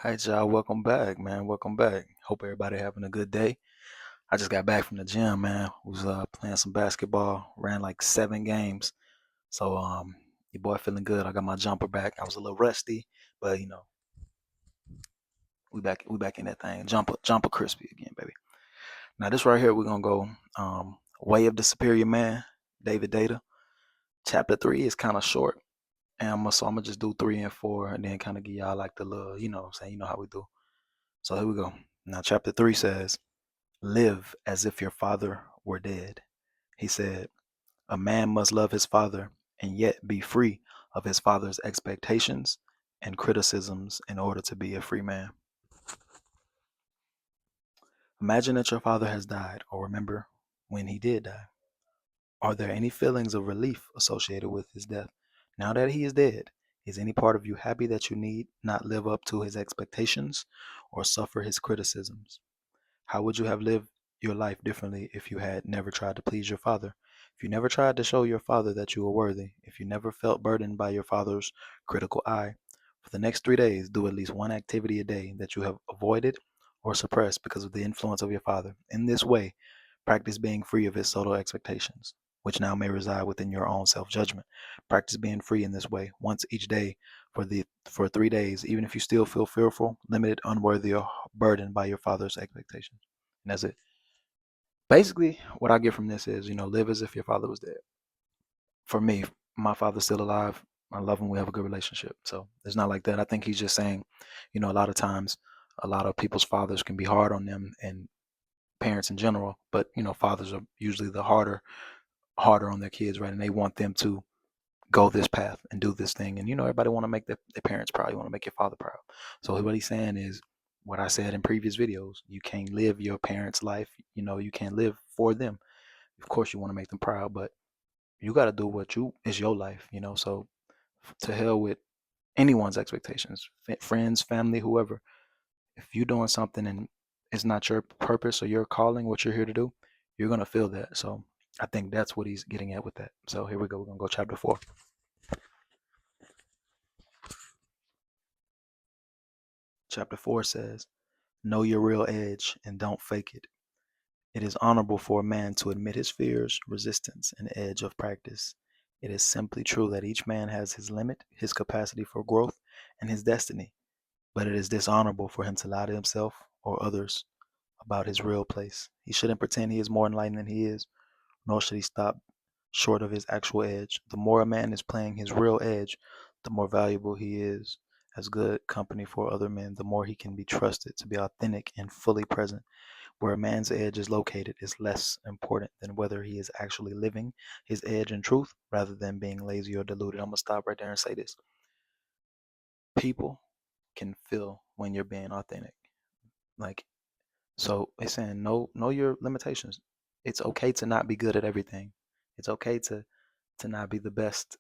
Alright, y'all. Welcome back, man. Welcome back. Hope everybody having a good day. I just got back from the gym, man. Was playing some basketball. Ran like 7 games. So your boy feeling good. I got my jumper back. I was a little rusty, but we back in that thing. Jumper crispy again, baby. Now this right here, we're gonna go Way of the Superior Man, David Deida. Chapter 3 is kind of short. And I'm gonna just do 3 and 4 and then kind of give y'all like the little, what I'm saying, you know how we do. So here we go. Now chapter 3 says, live as if your father were dead. He said, a man must love his father and yet be free of his father's expectations and criticisms in order to be a free man. Imagine that your father has died, or remember when he did die. Are there any feelings of relief associated with his death? Now that he is dead, is any part of you happy that you need not live up to his expectations or suffer his criticisms? How would you have lived your life differently if you had never tried to please your father? If you never tried to show your father that you were worthy? If you never felt burdened by your father's critical eye? For the next 3 days, do at least one activity a day that you have avoided or suppressed because of the influence of your father. In this way, practice being free of his subtle expectations, which now may reside within your own self-judgment. Practice being free in this way once each day for 3 days, even if you still feel fearful, limited, unworthy, or burdened by your father's expectations. And that's it. Basically, what I get from this is, live as if your father was dead. For me, my father's still alive. I love him. We have a good relationship. So it's not like that. I think he's just saying, a lot of times, a lot of people's fathers can be hard on them and parents in general, but fathers are usually the harder on their kids, right? And they want them to go this path and do this thing. And everybody want to make their parents proud. You want to make your father proud. So what he's saying is what I said in previous videos. You can't live your parents' life. You can't live for them. Of course you want to make them proud, but you got to do what you is your life. So to hell with anyone's expectations, friends, family, whoever. If you're doing something and it's not your purpose or your calling, what you're here to do, you're gonna feel that. So I think that's what he's getting at with that. So here we go. We're gonna go chapter 4. Chapter 4 says, know your real edge and don't fake it. It is honorable for a man to admit his fears, resistance, and edge of practice. It is simply true that each man has his limit, his capacity for growth, and his destiny, but it is dishonorable for him to lie to himself or others about his real place. He shouldn't pretend he is more enlightened than he is, nor should he stop short of his actual edge. The more a man is playing his real edge, the more valuable he is as good company for other men, the more he can be trusted to be authentic and fully present. Where a man's edge is located is less important than whether he is actually living his edge in truth rather than being lazy or deluded. I'm going to stop right there and say this. People can feel when you're being authentic. Like, so it's saying know your limitations. It's okay to not be good at everything. It's okay to not be the best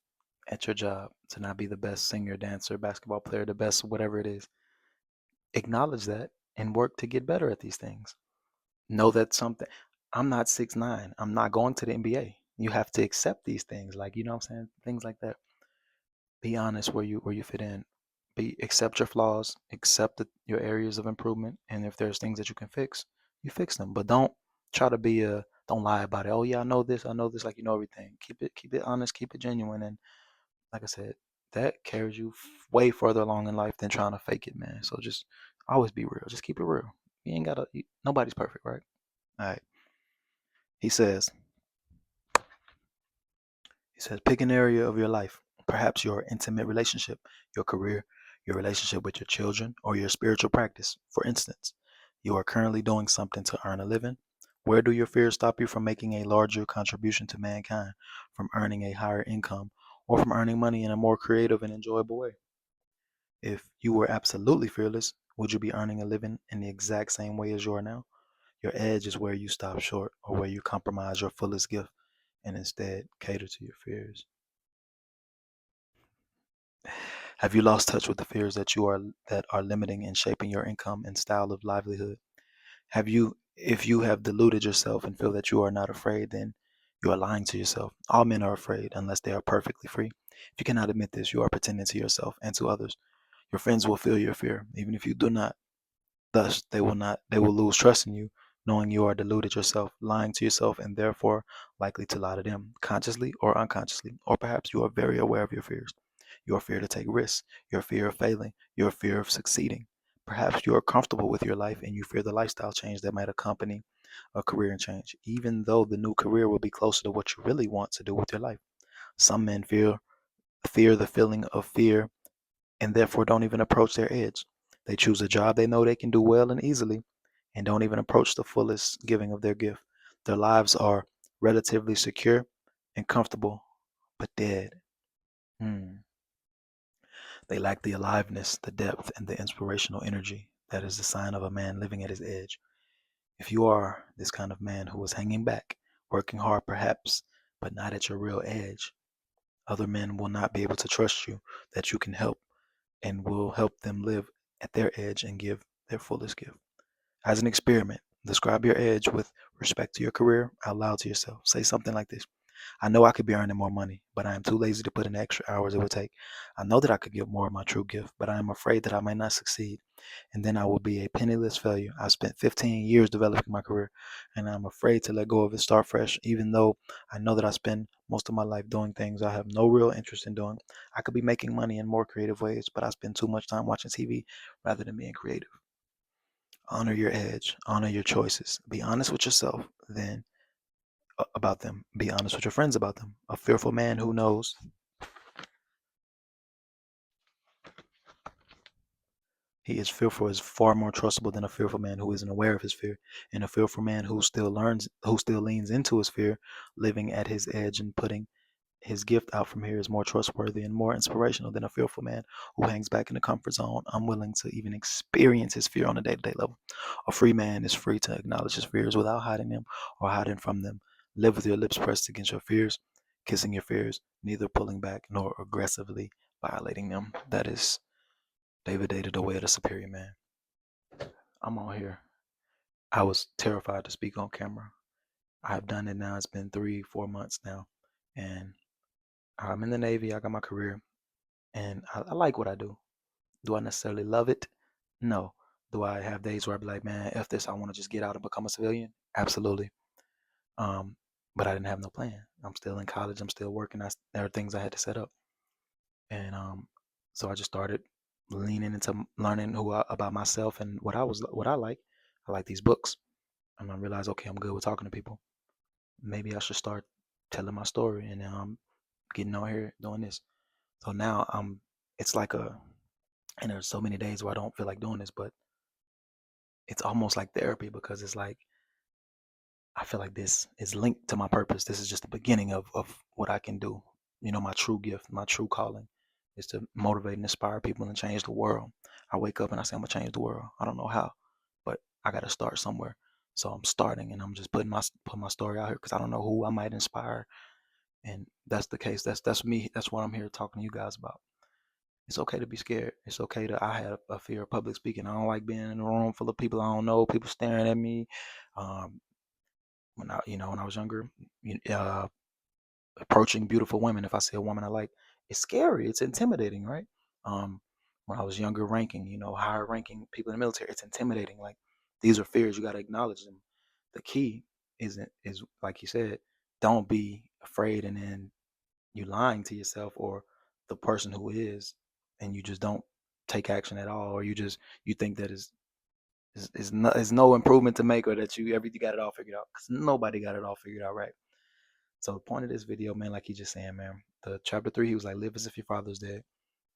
at your job, to not be the best singer, dancer, basketball player, the best whatever it is. Acknowledge that and work to get better at these things. Know that something. I'm not 6'9". I'm not going to the NBA. You have to accept these things, like what I'm saying, things like that. Be honest where you fit in. Accept your flaws, accept your areas of improvement, and if there's things that you can fix, you fix them. But don't try to don't lie about it. Oh yeah, I know this, like you know everything. Keep it honest, keep it genuine, and like I said, that carries you way further along in life than trying to fake it, man. So just always be real. Just keep it real. You ain't gotta. Nobody's perfect, right? All right. He says. He says, pick an area of your life, perhaps your intimate relationship, your career, your relationship with your children, or your spiritual practice. For instance, you are currently doing something to earn a living. Where do your fears stop you from making a larger contribution to mankind, from earning a higher income, or from earning money in a more creative and enjoyable way? If you were absolutely fearless, would you be earning a living in the exact same way as you are now? Your edge is where you stop short or where you compromise your fullest gift and instead cater to your fears. Have you lost touch with the fears that are limiting and shaping your income and style of livelihood? If you have deluded yourself and feel that you are not afraid, then you are lying to yourself. All men are afraid unless they are perfectly free. If you cannot admit this, you are pretending to yourself and to others. Your friends will feel your fear, even if you do not. Thus, they will lose trust in you, knowing you are deluded yourself, lying to yourself, and therefore likely to lie to them, consciously or unconsciously. Or perhaps you are very aware of your fears. Your fear to take risks, your fear of failing, your fear of succeeding. Perhaps you are comfortable with your life and you fear the lifestyle change that might accompany a career change, even though the new career will be closer to what you really want to do with your life. Some men fear the feeling of fear and therefore don't even approach their edge. They choose a job they know they can do well and easily and don't even approach the fullest giving of their gift. Their lives are relatively secure and comfortable, but dead. Hmm. They lack the aliveness, the depth, and the inspirational energy that is the sign of a man living at his edge. If you are this kind of man who is hanging back, working hard perhaps, but not at your real edge, other men will not be able to trust you that you can help and will help them live at their edge and give their fullest gift. As an experiment, describe your edge with respect to your career out loud to yourself. Say something like this: I know I could be earning more money, but I am too lazy to put in the extra hours it would take. I know that I could give more of my true gift, but I am afraid that I might not succeed, and then I will be a penniless failure. I've spent 15 years developing my career, and I'm afraid to let go of it, start fresh, even though I know that I spend most of my life doing things I have no real interest in doing. I could be making money in more creative ways, but I spend too much time watching TV rather than being creative. Honor your edge, honor your choices. Be honest with yourself, then about them. Be honest with your friends about them. A fearful man who knows he is fearful is far more trustable than a fearful man who isn't aware of his fear. And a fearful man who still leans into his fear, living at his edge and putting his gift out from here is more trustworthy and more inspirational than a fearful man who hangs back in the comfort zone, unwilling to even experience his fear on a day to day level. A free man is free to acknowledge his fears without hiding them or hiding from them. Live with your lips pressed against your fears, kissing your fears, neither pulling back nor aggressively violating them. That is David Deida, the way of the superior man. I'm on here. I was terrified to speak on camera. I have done it now. It's been 3, 4 months now. And I'm in the Navy. I got my career. And I like what I do. Do I necessarily love it? No. Do I have days where I be like, man, F this, I want to just get out and become a civilian? Absolutely. Um, but I didn't have no plan. I'm still in college. I'm still working. There are things I had to set up. And so I just started leaning into learning about myself and what I like. I like these books. And I realized, okay, I'm good with talking to people. Maybe I should start telling my story and getting on here doing this. So now it's like and there's so many days where I don't feel like doing this, but it's almost like therapy because it's like I feel like this is linked to my purpose. This is just the beginning of what I can do. You know, my true gift, my true calling is to motivate and inspire people and change the world. I wake up and I say I'm gonna change the world. I don't know how, but I gotta start somewhere. So I'm starting and I'm just put my story out here because I don't know who I might inspire. And that's the case. That's me. That's what I'm here talking to you guys about. It's okay to be scared. It's okay to. I had a fear of public speaking. I don't like being in a room full of people I don't know, people staring at me. Um, when I was younger, uh, approaching beautiful women. If I see a woman I like, it's scary. It's intimidating, right? Um, when I was younger, higher ranking people in the military, it's intimidating. Like these are fears. You got to acknowledge them. The key is like you said, don't be afraid, and then you lying to yourself or the person who is, and you just don't take action at all, or you think that is no improvement to make, or that you everything got it all figured out, because nobody got it all figured out, right? So the point of this video, man, like he just saying, man, the chapter 3, he was like, live as if your father's dead.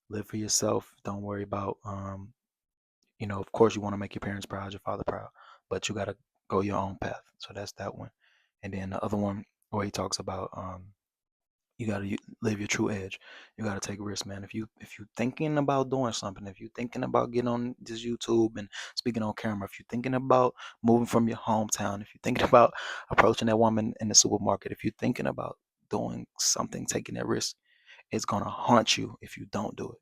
Live for yourself. Don't worry about of course you want to make your parents proud, your father proud, but you got to go your own path. So that's that one. And then the other one where he talks about you got to live your true edge. You got to take risks, man. If you thinking about doing something, if you thinking about getting on this YouTube and speaking on camera, if you're thinking about moving from your hometown, if you're thinking about approaching that woman in the supermarket, if you're thinking about doing something, taking that risk, it's gonna haunt you if you don't do it.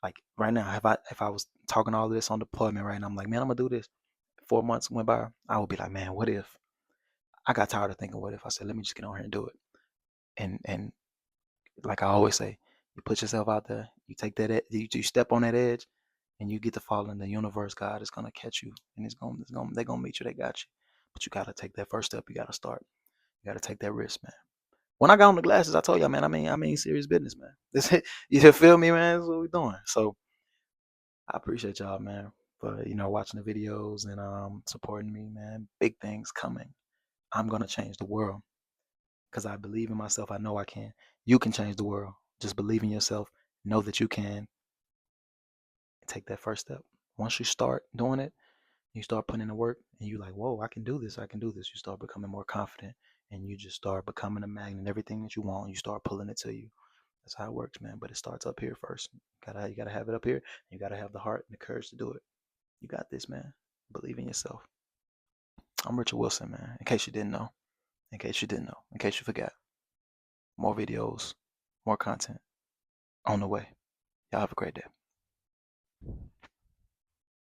Like right now, if I was talking all this on deployment right now, I'm like, man, I'm gonna do this. 4 months went by, I would be like, man, what if? I got tired of thinking, what if? I said, let me just get on here and do it. And like I always say, you put yourself out there, you take you step on that edge, and you get to fall in the universe, God is gonna catch you, and they're gonna meet you. They got you, but you gotta take that first step. You gotta start. You gotta take that risk, man. When I got on the glasses, I told y'all, man. I mean, serious business, man. This, you feel me, man? That's what we doing. So I appreciate y'all, man, for watching the videos and supporting me, man. Big things coming. I'm gonna change the world because I believe in myself. I know I can. You can change the world. Just believe in yourself. Know that you can. And take that first step. Once you start doing it, you start putting in the work, and you're like, whoa, I can do this. I can do this. You start becoming more confident, and you just start becoming a magnet. Everything that you want, you start pulling it to you. That's how it works, man. But it starts up here first. You gotta have it up here. You gotta have the heart and the courage to do it. You got this, man. Believe in yourself. I'm Richard Wilson, man. In case you didn't know. In case you didn't know. In case you forgot. More videos, more content on the way. Y'all have a great day.